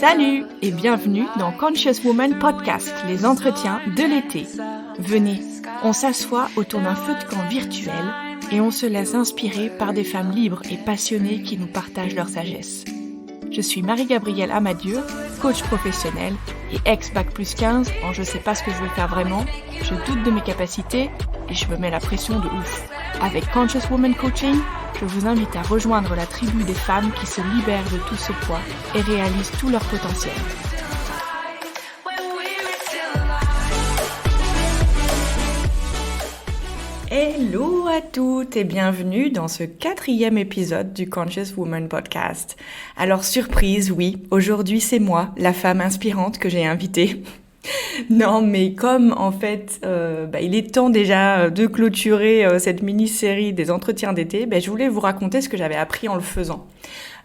Salut et bienvenue dans Conscious Woman Podcast, les entretiens de l'été. Venez, on s'assoit autour d'un feu de camp virtuel et on se laisse inspirer par des femmes libres et passionnées qui nous partagent leur sagesse. Je suis Marie-Gabrielle Amadieu, coach professionnelle et ex-Bac+15 en je sais pas ce que je veux faire vraiment, je doute de mes capacités et je me mets la pression de ouf. Avec Conscious Woman Coaching, je vous invite à rejoindre la tribu des femmes qui se libèrent de tout ce poids et réalisent tout leur potentiel. Hello à toutes et bienvenue dans ce 4e épisode du Conscious Woman Podcast. Alors surprise, oui, aujourd'hui c'est moi, la femme inspirante que j'ai invitée. Non, mais comme en fait, il est temps déjà de clôturer cette mini-série des entretiens d'été, je voulais vous raconter ce que j'avais appris en le faisant.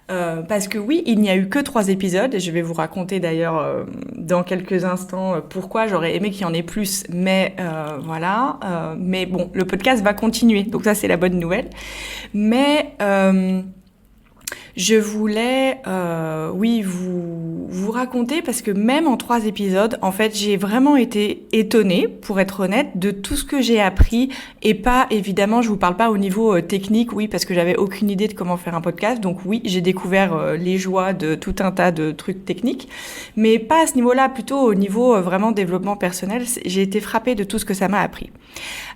Parce que oui, il n'y a eu que 3 épisodes, et je vais vous raconter d'ailleurs dans quelques instants pourquoi j'aurais aimé qu'il y en ait plus, mais voilà. Mais bon, le podcast va continuer, donc ça c'est la bonne nouvelle. Mais je voulais, vous raconter parce que même en 3 épisodes, en fait, j'ai vraiment été étonnée, pour être honnête, de tout ce que j'ai appris et pas, évidemment, je vous parle pas au niveau technique, oui, parce que j'avais aucune idée de comment faire un podcast, donc oui, j'ai découvert les joies de tout un tas de trucs techniques, mais pas à ce niveau-là, plutôt au niveau vraiment développement personnel, j'ai été frappée de tout ce que ça m'a appris.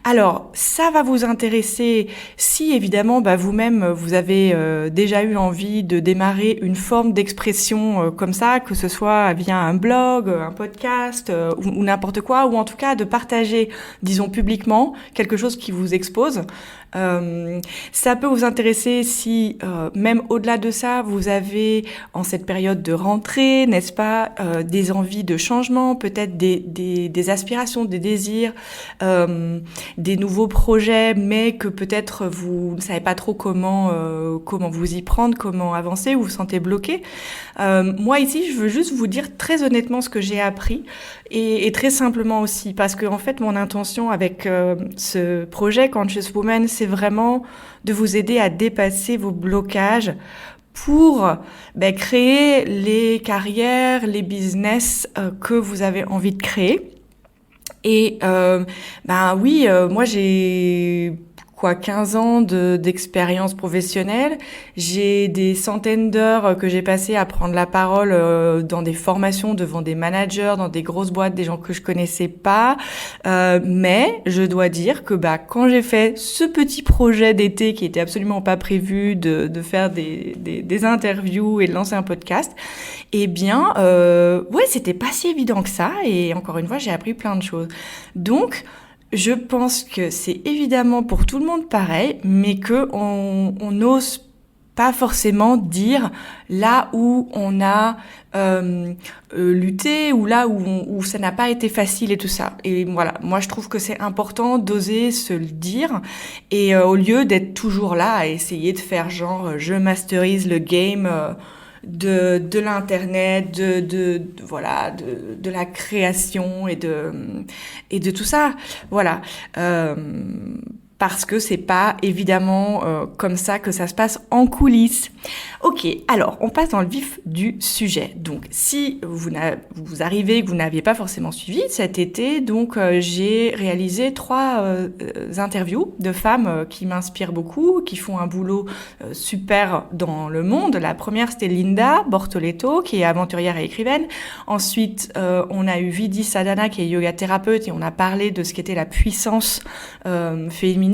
Alors, ça va vous intéresser si, évidemment, vous-même, vous avez déjà eu envie de démarrer une forme d'expression comme ça, que ce soit via un blog, un podcast ou n'importe quoi, ou en tout cas de partager, disons publiquement, quelque chose qui vous expose. Ça peut vous intéresser si, même au-delà de ça, vous avez, en cette période de rentrée, n'est-ce pas, des envies de changement, peut-être des aspirations, des désirs, des nouveaux projets, mais que peut-être vous ne savez pas trop comment vous y prendre, comment avancer, ou vous vous sentez bloqué. Moi ici, je veux juste vous dire très honnêtement ce que j'ai appris et très simplement aussi, parce que en fait, mon intention avec ce projet Conscious Woman, c'est vraiment de vous aider à dépasser vos blocages pour créer les carrières, les business que vous avez envie de créer. Et moi j'ai 15 ans d'expérience professionnelle. J'ai des centaines d'heures que j'ai passées à prendre la parole dans des formations devant des managers, dans des grosses boîtes, des gens que je connaissais pas. Mais je dois dire que quand j'ai fait ce petit projet d'été qui était absolument pas prévu de faire des interviews et de lancer un podcast, c'était pas si évident que ça. Et encore une fois, j'ai appris plein de choses. Donc je pense que c'est évidemment pour tout le monde pareil, mais que on n'ose pas forcément dire là où on a lutté ou là où ça n'a pas été facile et tout ça. Et voilà, moi je trouve que c'est important d'oser se le dire et au lieu d'être toujours là à essayer de faire genre je masterise le game de l'internet, de la création et de tout ça. Voilà. Parce que c'est pas évidemment comme ça que ça se passe en coulisses. Ok, alors on passe dans le vif du sujet. Donc si vous arrivez que vous n'aviez pas forcément suivi cet été, donc j'ai réalisé 3 interviews de femmes qui m'inspirent beaucoup, qui font un boulot super dans le monde. La première c'était Linda Bortoletto qui est aventurière et écrivaine. Ensuite on a eu Vidhi Sadhana qui est yoga thérapeute et on a parlé de ce qu'était la puissance féminine.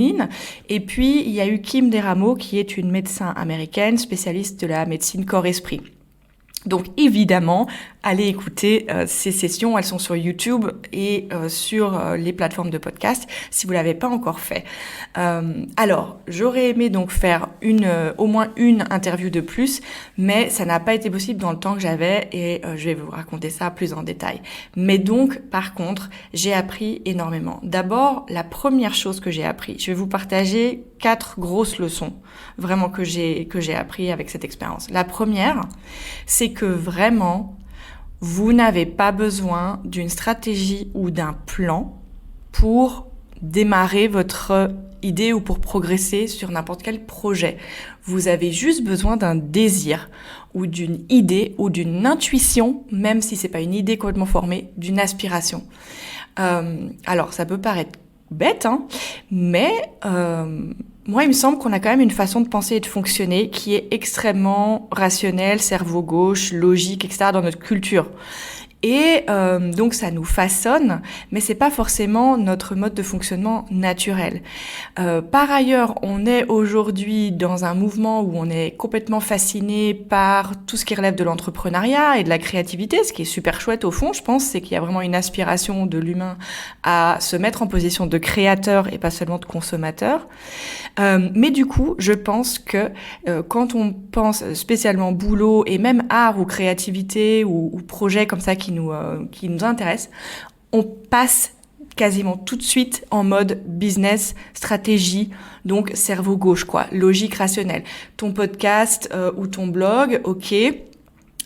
Et puis, il y a eu Kim Deramo, qui est une médecin américaine, spécialiste de la médecine corps-esprit. Donc, évidemment, allez écouter ces sessions, elles sont sur YouTube et sur les plateformes de podcast, si vous l'avez pas encore fait. Alors, j'aurais aimé donc faire au moins une interview de plus, mais ça n'a pas été possible dans le temps que j'avais et je vais vous raconter ça plus en détail. Mais donc, par contre, j'ai appris énormément. D'abord, la première chose que j'ai appris, je vais vous partager 4 grosses leçons, vraiment que j'ai appris avec cette expérience. La première, c'est que vraiment, vous n'avez pas besoin d'une stratégie ou d'un plan pour démarrer votre idée ou pour progresser sur n'importe quel projet. Vous avez juste besoin d'un désir ou d'une idée ou d'une intuition, même si c'est pas une idée complètement formée, d'une aspiration. Alors, ça peut paraître bête, hein, mais moi, il me semble qu'on a quand même une façon de penser et de fonctionner qui est extrêmement rationnelle, cerveau gauche, logique, etc. dans notre culture. Et donc ça nous façonne, mais c'est pas forcément notre mode de fonctionnement naturel. Par ailleurs, on est aujourd'hui dans un mouvement où on est complètement fasciné par tout ce qui relève de l'entrepreneuriat et de la créativité, ce qui est super chouette au fond, je pense, c'est qu'il y a vraiment une aspiration de l'humain à se mettre en position de créateur et pas seulement de consommateur. Mais du coup, je pense que quand on pense spécialement boulot et même art ou créativité ou projet comme ça qui nous intéresse, on passe quasiment tout de suite en mode business, stratégie, donc cerveau gauche, quoi, logique rationnelle. Ton podcast ou ton blog, ok.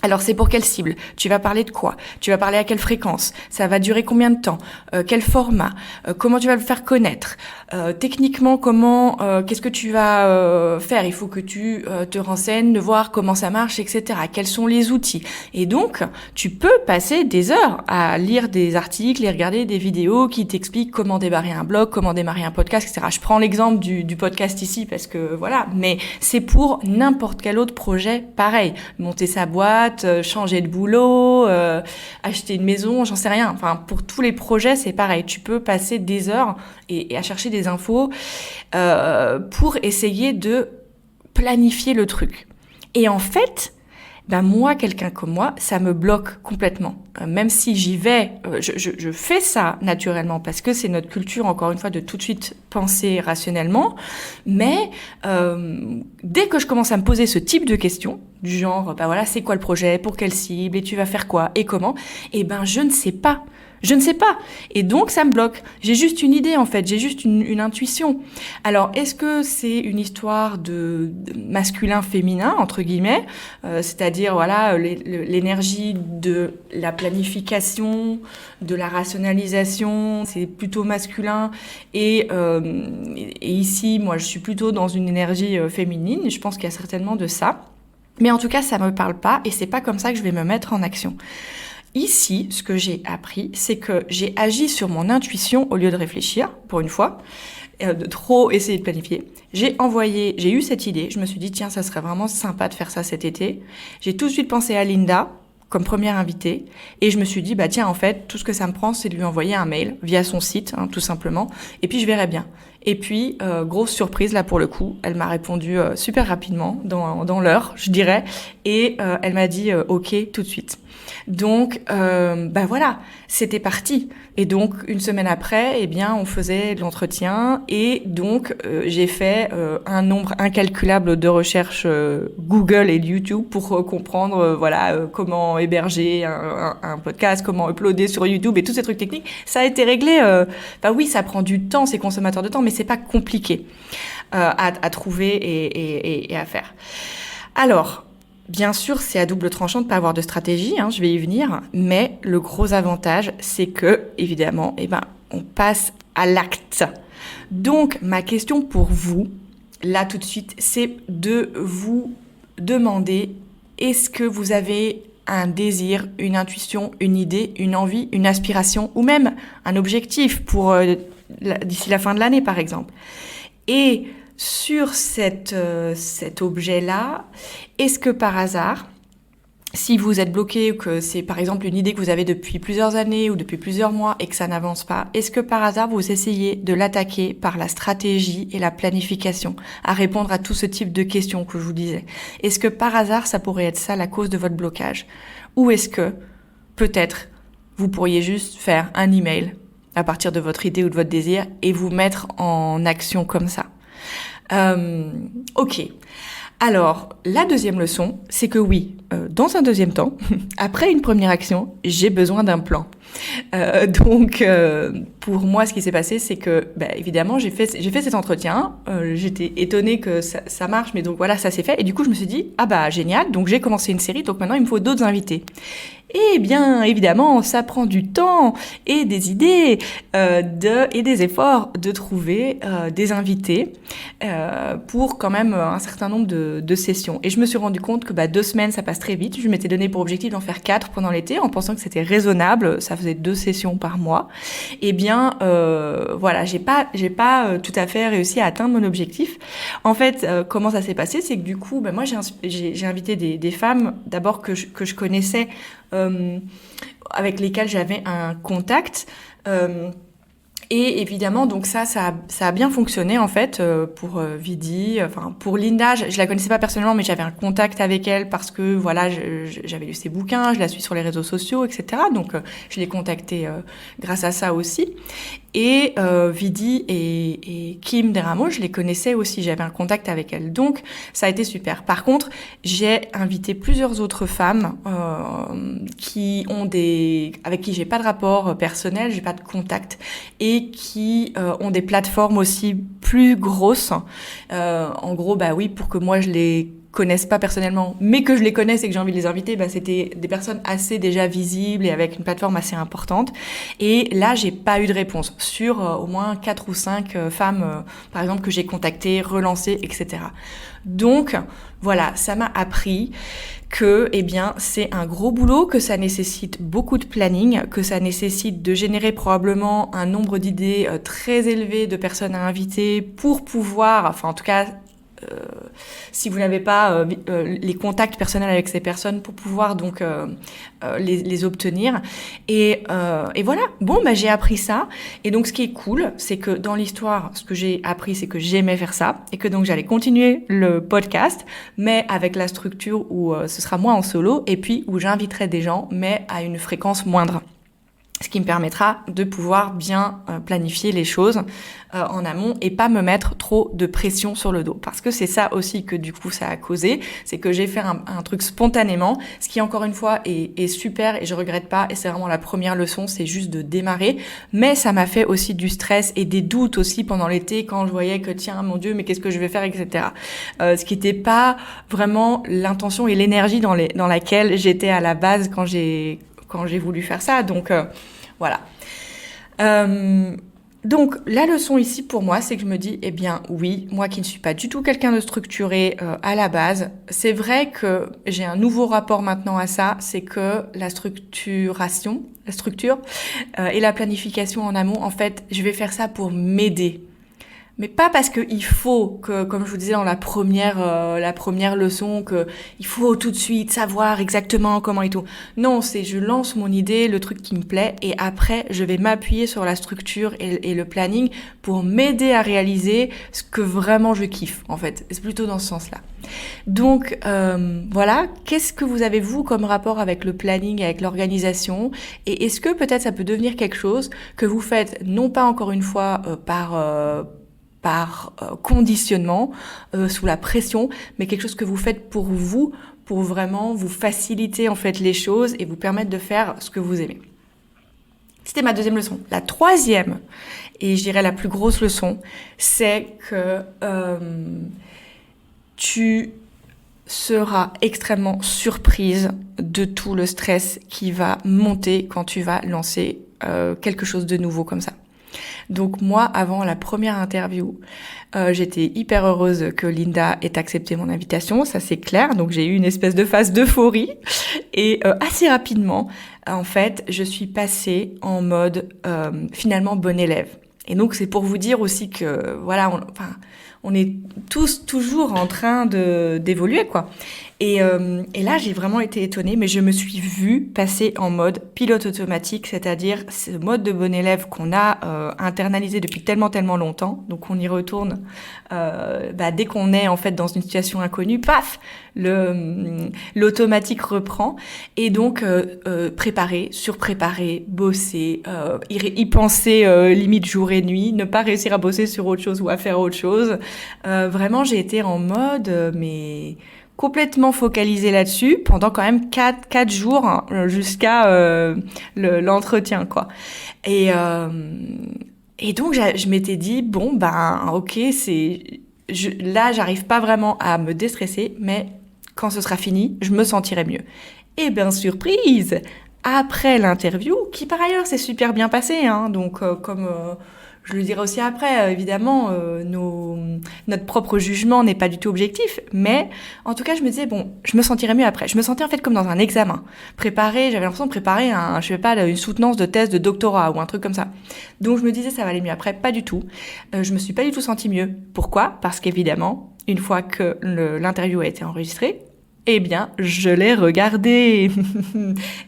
Alors c'est pour quelle cible? Tu vas parler de quoi? Tu vas parler à quelle fréquence? Ça va durer combien de temps? Quel format? Comment tu vas le faire connaître? Techniquement, comment? Qu'est-ce que tu vas faire? Il faut que tu te renseignes, de voir comment ça marche, etc. Quels sont les outils? Et donc, tu peux passer des heures à lire des articles et regarder des vidéos qui t'expliquent comment démarrer un blog, comment démarrer un podcast, etc. Je prends l'exemple du podcast ici parce que voilà, mais c'est pour n'importe quel autre projet pareil. Monter sa boîte, changer de boulot, acheter une maison, j'en sais rien. Enfin, pour tous les projets, c'est pareil. Tu peux passer des heures et à chercher des infos pour essayer de planifier le truc. Et en fait, moi, quelqu'un comme moi, ça me bloque complètement. Même si j'y vais, je fais ça naturellement parce que c'est notre culture, encore une fois, de tout de suite penser rationnellement. Mais dès que je commence à me poser ce type de questions, du genre, voilà, c'est quoi le projet, pour quelle cible, et tu vas faire quoi, et comment, je ne sais pas. Je ne sais pas. Et donc, ça me bloque. J'ai juste une idée, en fait. J'ai juste une intuition. Alors, est-ce que c'est une histoire de masculin-féminin, entre guillemets, c'est-à-dire, voilà, l'énergie de la planification, de la rationalisation, c'est plutôt masculin. Et ici, moi, je suis plutôt dans une énergie féminine. Je pense qu'il y a certainement de ça. Mais en tout cas, ça me parle pas et c'est pas comme ça que je vais me mettre en action. Ici, ce que j'ai appris, c'est que j'ai agi sur mon intuition au lieu de réfléchir, pour une fois, de trop essayer de planifier. J'ai eu cette idée, je me suis dit, tiens, ça serait vraiment sympa de faire ça cet été. J'ai tout de suite pensé à Linda, comme première invitée, et je me suis dit, tiens, en fait, tout ce que ça me prend, c'est de lui envoyer un mail via son site, tout simplement, et puis je verrai bien. Et puis, grosse surprise, là, pour le coup, elle m'a répondu super rapidement, dans l'heure, je dirais, et elle m'a dit, ok, tout de suite. Donc, voilà, c'était parti. Et donc, une semaine après, on faisait de l'entretien, et donc, j'ai fait un nombre incalculable de recherches Google et YouTube pour comprendre, comment héberger un podcast, comment uploader sur YouTube et tous ces trucs techniques. Ça a été réglé. Oui, ça prend du temps, c'est consommateur de temps, mais c'est pas compliqué à trouver et à faire. Alors, bien sûr, c'est à double tranchant de pas avoir de stratégie, je vais y venir, mais le gros avantage, c'est que, évidemment, on passe à l'acte. Donc, ma question pour vous, là tout de suite, c'est de vous demander, est-ce que vous avez un désir, une intuition, une idée, une envie, une aspiration, ou même un objectif pour d'ici la fin de l'année, par exemple. Et sur cet objet-là, est-ce que par hasard, si vous êtes bloqué ou que c'est par exemple une idée que vous avez depuis plusieurs années ou depuis plusieurs mois et que ça n'avance pas, est-ce que par hasard vous essayez de l'attaquer par la stratégie et la planification, à répondre à tout ce type de questions que je vous disais? Est-ce que par hasard ça pourrait être ça la cause de votre blocage? Ou est-ce que peut-être vous pourriez juste faire un email à partir de votre idée ou de votre désir et vous mettre en action comme ça? Ok. Alors, la deuxième leçon, c'est que oui, dans un deuxième temps, après une première action, j'ai besoin d'un plan. Pour moi, ce qui s'est passé, c'est que, évidemment, j'ai fait cet entretien. J'étais étonnée que ça marche, mais donc voilà, ça s'est fait. Et du coup, je me suis dit, génial. Donc j'ai commencé une série. Donc maintenant, il me faut d'autres invités. Et bien évidemment, ça prend du temps et des idées et des efforts de trouver des invités pour quand même un certain nombre de sessions. Et je me suis rendu compte que 2 semaines, ça passe très vite. Je m'étais donné pour objectif d'en faire 4 pendant l'été en pensant que c'était raisonnable. Ça faisait 2 sessions par mois. Et bien voilà, j'ai pas tout à fait réussi à atteindre mon objectif. En fait, comment ça s'est passé, c'est que du coup, moi j'ai invité des femmes d'abord que je connaissais, avec lesquels j'avais un contact. Et évidemment, donc ça a bien fonctionné en fait pour Vidi, pour Linda, je la connaissais pas personnellement, mais j'avais un contact avec elle parce que voilà, j'avais lu ses bouquins, je la suis sur les réseaux sociaux, etc. Donc je l'ai contactée grâce à ça aussi. Et Vidi et Kim Deramo, je les connaissais aussi, j'avais un contact avec elles. Donc ça a été super. Par contre, j'ai invité plusieurs autres femmes avec qui j'ai pas de rapport personnel, j'ai pas de contact, et qui ont des plateformes aussi plus grosses. En gros, oui, pour que moi je les connaisse pas personnellement, mais que je les connaisse et que j'ai envie de les inviter, c'était des personnes assez déjà visibles et avec une plateforme assez importante. Et là, j'ai pas eu de réponse sur au moins 4 ou 5 femmes, par exemple, que j'ai contactées, relancées, etc. Donc, voilà, ça m'a appris que, c'est un gros boulot, que ça nécessite beaucoup de planning, que ça nécessite de générer probablement un nombre d'idées très élevé de personnes à inviter pour pouvoir, en tout cas, si vous n'avez pas les contacts personnels avec ces personnes pour pouvoir donc les obtenir. Et voilà, j'ai appris ça. Et donc ce qui est cool, c'est que dans l'histoire, ce que j'ai appris, c'est que j'aimais faire ça et que donc j'allais continuer le podcast, mais avec la structure où ce sera moi en solo et puis où j'inviterai des gens, mais à une fréquence moindre. Ce qui me permettra de pouvoir bien planifier les choses en amont et pas me mettre trop de pression sur le dos. Parce que c'est ça aussi que du coup ça a causé, c'est que j'ai fait un truc spontanément, ce qui encore une fois est super et je regrette pas, et c'est vraiment la première leçon, c'est juste de démarrer. Mais ça m'a fait aussi du stress et des doutes aussi pendant l'été quand je voyais que tiens mon Dieu, mais qu'est-ce que je vais faire, etc. Ce qui n'était pas vraiment l'intention et l'énergie dans laquelle j'étais à la base quand j'ai voulu faire ça. Donc voilà. Donc la leçon ici pour moi, c'est que je me dis, oui, moi qui ne suis pas du tout quelqu'un de structuré à la base, c'est vrai que j'ai un nouveau rapport maintenant à ça, c'est que la structure et la planification en amont, en fait, je vais faire ça pour m'aider. Mais pas parce que il faut que, comme je vous disais dans la première leçon, que il faut tout de suite savoir exactement comment et tout. Non, c'est je lance mon idée, le truc qui me plaît, et après je vais m'appuyer sur la structure et le planning pour m'aider à réaliser ce que vraiment je kiffe, en fait. C'est plutôt dans ce sens-là. Donc voilà, qu'est-ce que vous avez vous comme rapport avec le planning, avec l'organisation, et est-ce que peut-être ça peut devenir quelque chose que vous faites non pas encore une fois par conditionnement, sous la pression, mais quelque chose que vous faites pour vous, pour vraiment vous faciliter en fait les choses et vous permettre de faire ce que vous aimez. C'était ma deuxième leçon. La troisième, et je dirais la plus grosse leçon, c'est que tu seras extrêmement surprise de tout le stress qui va monter quand tu vas lancer quelque chose de nouveau comme ça. Donc moi, avant la première interview, j'étais hyper heureuse que Linda ait accepté mon invitation, ça c'est clair. Donc j'ai eu une espèce de phase d'euphorie et assez rapidement, en fait, je suis passée en mode finalement bon élève. Et donc c'est pour vous dire aussi que voilà, on est tous toujours en train d'évoluer quoi. Et là, j'ai vraiment été étonnée, mais je me suis vue passer en mode pilote automatique, c'est-à-dire ce mode de bon élève qu'on a internalisé depuis tellement longtemps. Donc, on y retourne dès qu'on est en fait dans une situation inconnue, paf, l'automatique reprend. Et donc, préparer, surpréparer, bosser, y penser limite jour et nuit, ne pas réussir à bosser sur autre chose ou à faire autre chose. Vraiment, j'ai été en mode mais complètement focalisée là-dessus pendant quand même 4 jours hein, jusqu'à l'entretien, quoi. Et donc, je m'étais dit, bon, ben, ok, là, j'arrive pas vraiment à me déstresser, mais quand ce sera fini, je me sentirai mieux. Et bien, surprise, après l'interview, qui par ailleurs s'est super bien passée, hein, donc comme je le dirai aussi après, évidemment, notre propre jugement n'est pas du tout objectif, mais en tout cas, je me disais, bon, je me sentirais mieux après. Je me sentais en fait comme dans un examen. J'avais l'impression de préparer je sais pas, une soutenance de thèse de doctorat ou un truc comme ça. Donc je me disais, ça va aller mieux après. Pas du tout. Je me suis pas du tout sentie mieux. Pourquoi ? Parce qu'évidemment, une fois que l'interview a été enregistrée, eh bien, je l'ai regardé.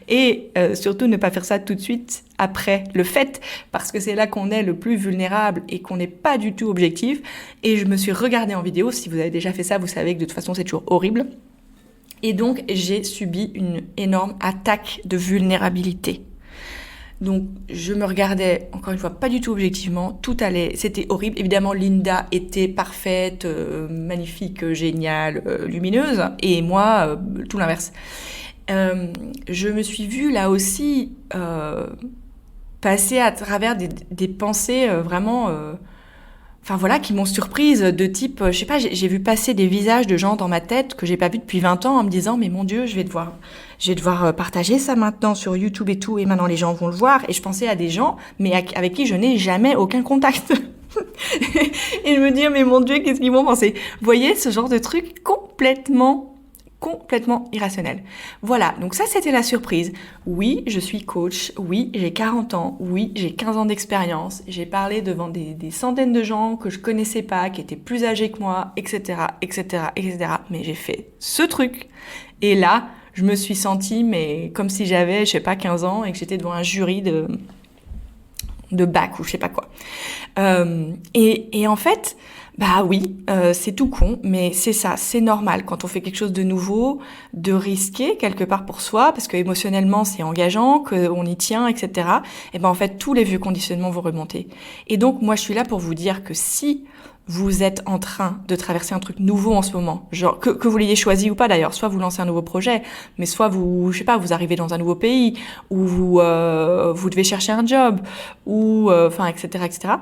Et surtout, ne pas faire ça tout de suite après le fait, parce que c'est là qu'on est le plus vulnérable et qu'on n'est pas du tout objectif. Et je me suis regardée en vidéo. Si vous avez déjà fait ça, vous savez que de toute façon, c'est toujours horrible. Et donc, j'ai subi une énorme attaque de vulnérabilité. Donc, je me regardais, encore une fois, pas du tout objectivement, tout allait, c'était horrible. Évidemment, Linda était parfaite, magnifique, géniale, lumineuse, et moi, tout l'inverse. Je me suis vue, là aussi, passer à travers des pensées vraiment... Enfin voilà, qui m'ont surprise de type, je sais pas, j'ai vu passer des visages de gens dans ma tête que j'ai pas vu depuis 20 ans en me disant, mais mon Dieu, je vais devoir partager ça maintenant sur YouTube et tout, et maintenant les gens vont le voir. Et je pensais à des gens, mais avec qui je n'ai jamais aucun contact. Et je me dis, mais mon Dieu, qu'est-ce qu'ils vont penser? Vous voyez, ce genre de truc complètement irrationnel. Voilà, donc ça c'était la surprise. Oui, je suis coach, oui, j'ai 40 ans, oui, j'ai 15 ans d'expérience, j'ai parlé devant des centaines de gens que je connaissais pas, qui étaient plus âgés que moi, etc., etc., etc. Mais j'ai fait ce truc. Et là, je me suis sentie, mais comme si j'avais, je sais pas, 15 ans et que j'étais devant un jury de bac ou je sais pas quoi. Et en fait, bah oui, c'est tout con, mais c'est ça, c'est normal quand on fait quelque chose de nouveau, de risquer quelque part pour soi, parce que émotionnellement c'est engageant, qu'on y tient, etc. Et ben en fait tous les vieux conditionnements vont remonter. Et donc moi je suis là pour vous dire que si vous êtes en train de traverser un truc nouveau en ce moment, genre que vous l'ayez choisi ou pas d'ailleurs, soit vous lancez un nouveau projet, mais soit vous, je sais pas, vous arrivez dans un nouveau pays, ou vous devez chercher un job, ou enfin etc. etc.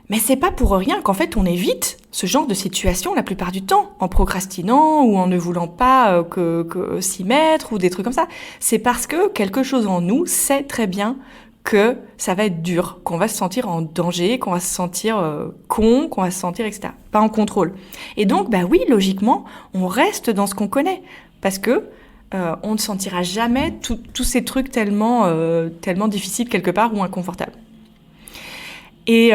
Mais c'est pas pour rien qu'en fait on évite ce genre de situation la plupart du temps, en procrastinant ou en ne voulant pas que s'y mettre ou des trucs comme ça. C'est parce que quelque chose en nous sait très bien que ça va être dur, qu'on va se sentir en danger, qu'on va se sentir con, qu'on va se sentir etc. Pas en contrôle. Et donc bah oui, logiquement, on reste dans ce qu'on connaît parce que on ne sentira jamais tous ces trucs tellement difficiles quelque part ou inconfortables. Et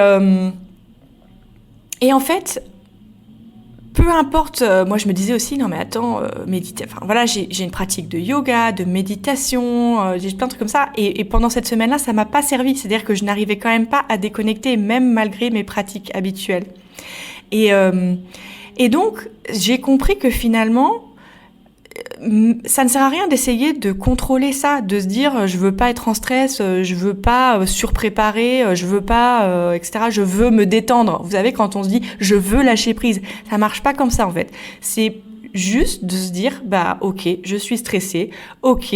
en fait, peu importe, moi je me disais aussi, non mais attends, méditer, enfin voilà, j'ai une pratique de yoga, de méditation, j'ai plein de trucs comme ça, et pendant cette semaine-là, ça m'a pas servi, c'est-à-dire que je n'arrivais quand même pas à déconnecter, même malgré mes pratiques habituelles. Et donc, j'ai compris que finalement, ça ne sert à rien d'essayer de contrôler ça, de se dire je veux pas être en stress, je veux pas surpréparer, je veux pas etc. Je veux me détendre. Vous savez quand on se dit je veux lâcher prise, ça marche pas comme ça en fait. C'est juste de se dire bah ok, je suis stressée, ok,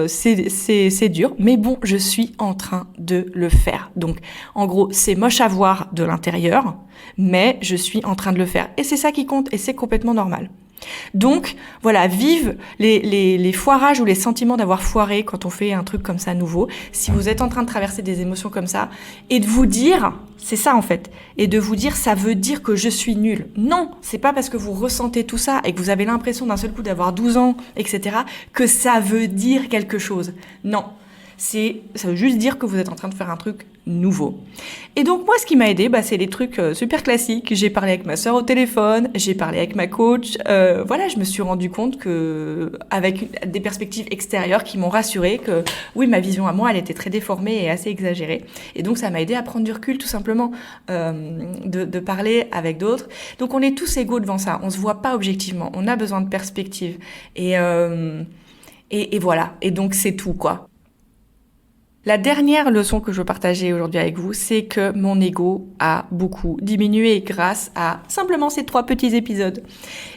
c'est dur, mais bon, je suis en train de le faire. Donc en gros, c'est moche à voir de l'intérieur, mais je suis en train de le faire et c'est ça qui compte et c'est complètement normal. Donc, voilà, vive les foirages ou les sentiments d'avoir foiré quand on fait un truc comme ça nouveau. Si vous êtes en train de traverser des émotions comme ça, et de vous dire, c'est ça en fait, et de vous dire, ça veut dire que je suis nulle. Non, c'est pas parce que vous ressentez tout ça et que vous avez l'impression d'un seul coup d'avoir 12 ans, etc., que ça veut dire quelque chose. Non. Ça veut juste dire que vous êtes en train de faire un truc nouveau. Et donc moi, ce qui m'a aidé, c'est les trucs super classiques. J'ai parlé avec ma sœur au téléphone, j'ai parlé avec ma coach. Voilà, je me suis rendu compte que avec des perspectives extérieures qui m'ont rassurée que oui, ma vision à moi, elle était très déformée et assez exagérée. Et donc ça m'a aidé à prendre du recul, tout simplement, de parler avec d'autres. Donc on est tous égaux devant ça. On se voit pas objectivement. On a besoin de perspective. Et voilà. Et donc c'est tout, quoi. La dernière leçon que je veux partager aujourd'hui avec vous, c'est que mon ego a beaucoup diminué grâce à simplement ces 3 petits épisodes.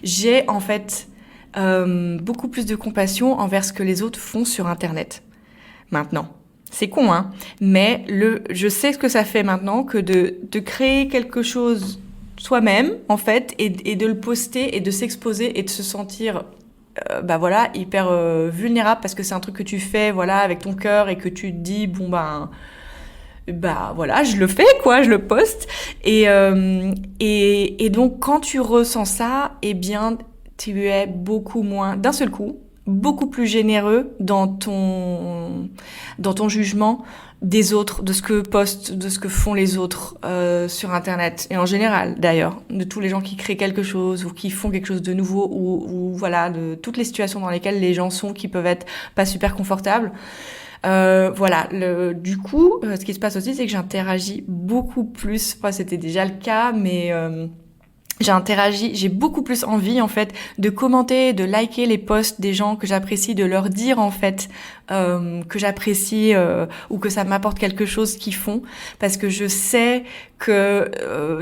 J'ai en fait beaucoup plus de compassion envers ce que les autres font sur Internet. Maintenant, c'est con, hein, mais je sais ce que ça fait maintenant que de créer quelque chose soi-même, en fait, et de le poster et de s'exposer et de se sentir hyper vulnérable parce que c'est un truc que tu fais voilà avec ton cœur et que tu te dis voilà, je le fais quoi, je le poste et donc quand tu ressens ça, eh bien tu es beaucoup moins d'un seul coup beaucoup plus généreux dans ton jugement des autres, de ce que postent, de ce que font les autres sur Internet et en général d'ailleurs, de tous les gens qui créent quelque chose ou qui font quelque chose de nouveau ou voilà, de toutes les situations dans lesquelles les gens sont qui peuvent être pas super confortables. Du coup, ce qui se passe aussi, c'est que j'interagis beaucoup plus. Enfin, c'était déjà le cas, mais j'ai beaucoup plus envie en fait de commenter, de liker les posts des gens que j'apprécie, de leur dire en fait que j'apprécie ou que ça m'apporte quelque chose qu'ils font, parce que je sais que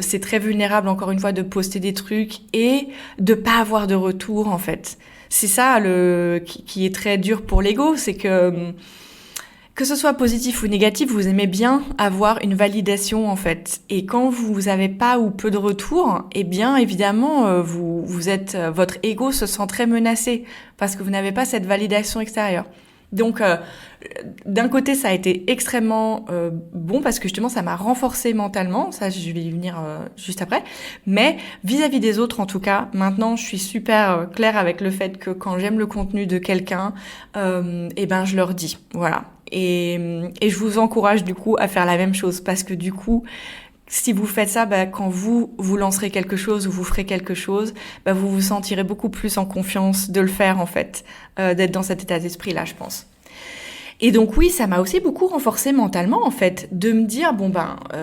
c'est très vulnérable encore une fois de poster des trucs et de pas avoir de retour en fait. C'est ça qui est très dur pour l'ego, c'est que ce soit positif ou négatif, vous aimez bien avoir une validation en fait. Et quand vous avez pas ou peu de retour, eh bien évidemment votre ego se sent très menacé parce que vous n'avez pas cette validation extérieure. Donc d'un côté ça a été extrêmement bon parce que justement ça m'a renforcé mentalement, ça je vais y venir juste après, mais vis-à-vis des autres en tout cas, maintenant je suis super claire avec le fait que quand j'aime le contenu de quelqu'un, je leur dis, voilà. Et je vous encourage du coup à faire la même chose parce que du coup, si vous faites ça, quand vous lancerez quelque chose ou vous ferez quelque chose, vous vous sentirez beaucoup plus en confiance de le faire en fait, d'être dans cet état d'esprit-là, je pense. Et donc oui, ça m'a aussi beaucoup renforcé mentalement en fait, de me dire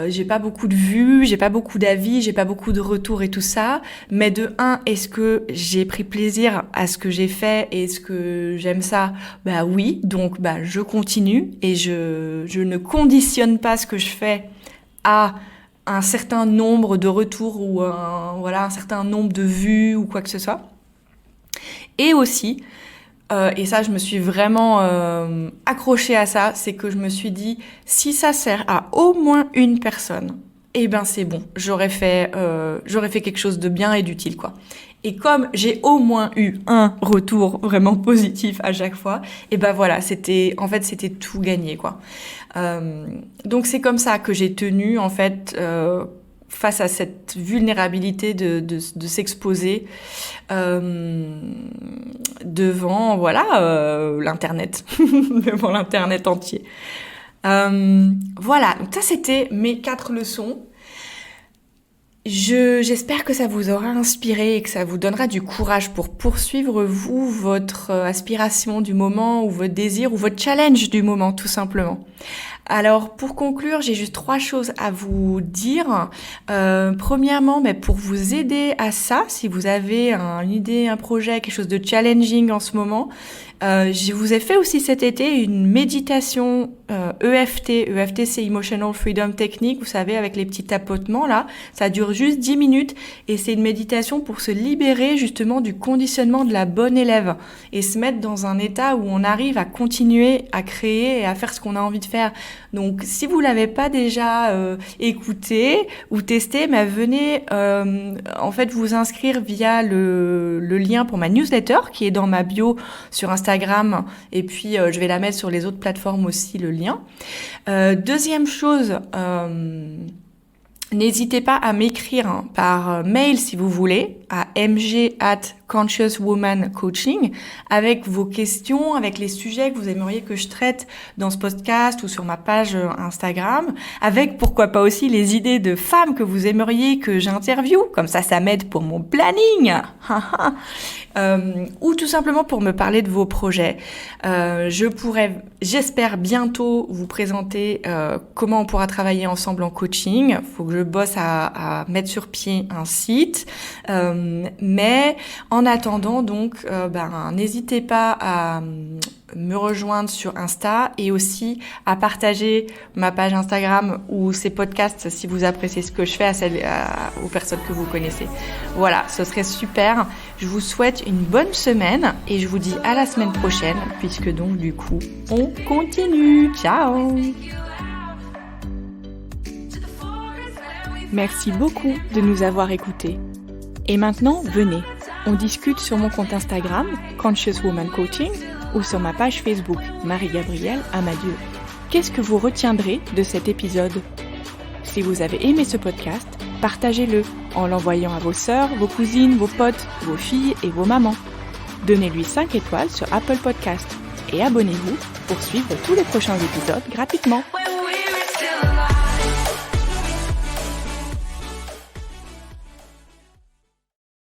j'ai pas beaucoup de vues, j'ai pas beaucoup d'avis, j'ai pas beaucoup de retours et tout ça, mais de un, est-ce que j'ai pris plaisir à ce que j'ai fait et est-ce que j'aime ça? Oui, donc je continue et je ne conditionne pas ce que je fais à un certain nombre de retours ou un certain nombre de vues ou quoi que ce soit. Et aussi, et ça, je me suis vraiment accrochée à ça, c'est que je me suis dit, si ça sert à au moins une personne, c'est bon, j'aurais fait quelque chose de bien et d'utile, quoi. Et comme j'ai au moins eu un retour vraiment positif à chaque fois, c'était tout gagné, quoi. Donc c'est comme ça que j'ai tenu, en fait, face à cette vulnérabilité de s'exposer devant l'internet, devant l'internet entier. Donc ça c'était mes 4 leçons. J'espère que ça vous aura inspiré et que ça vous donnera du courage pour poursuivre votre aspiration du moment ou votre désir ou votre challenge du moment tout simplement. Alors pour conclure, j'ai juste 3 choses à vous dire. Premièrement, pour vous aider à ça, si vous avez une idée, un projet, quelque chose de challenging en ce moment, je vous ai fait aussi cet été une méditation EFT. EFT, c'est Emotional Freedom Technique, vous savez, avec les petits tapotements là. Ça dure juste 10 minutes et c'est une méditation pour se libérer justement du conditionnement de la bonne élève et se mettre dans un état où on arrive à continuer à créer et à faire ce qu'on a envie de faire. Donc, si vous l'avez pas déjà écouté ou testé, venez en fait vous inscrire via le lien pour ma newsletter qui est dans ma bio sur Instagram et puis je vais la mettre sur les autres plateformes aussi, le lien. Deuxième chose, n'hésitez pas à m'écrire par mail si vous voulez à mg@consciouswomancoaching avec vos questions, avec les sujets que vous aimeriez que je traite dans ce podcast ou sur ma page Instagram, avec pourquoi pas aussi les idées de femmes que vous aimeriez que j'interviewe, comme ça m'aide pour mon planning. Ou tout simplement pour me parler de vos projets. J'espère bientôt vous présenter comment on pourra travailler ensemble en coaching. Faut que je bosse à mettre sur pied un site. Mais en attendant, donc, n'hésitez pas à me rejoindre sur Insta et aussi à partager ma page Instagram ou ces podcasts si vous appréciez ce que je fais aux personnes que vous connaissez. Voilà, ce serait super. Je vous souhaite une bonne semaine et je vous dis à la semaine prochaine puisque donc du coup, on continue. Ciao! Merci beaucoup de nous avoir écoutés. Et maintenant, venez, on discute sur mon compte Instagram, Conscious Woman Coaching, ou sur ma page Facebook, Marie-Gabrielle Amadieu. Qu'est-ce que vous retiendrez de cet épisode ? Si vous avez aimé ce podcast, partagez-le en l'envoyant à vos sœurs, vos cousines, vos potes, vos filles et vos mamans. Donnez-lui 5 étoiles sur Apple Podcast et abonnez-vous pour suivre tous les prochains épisodes gratuitement.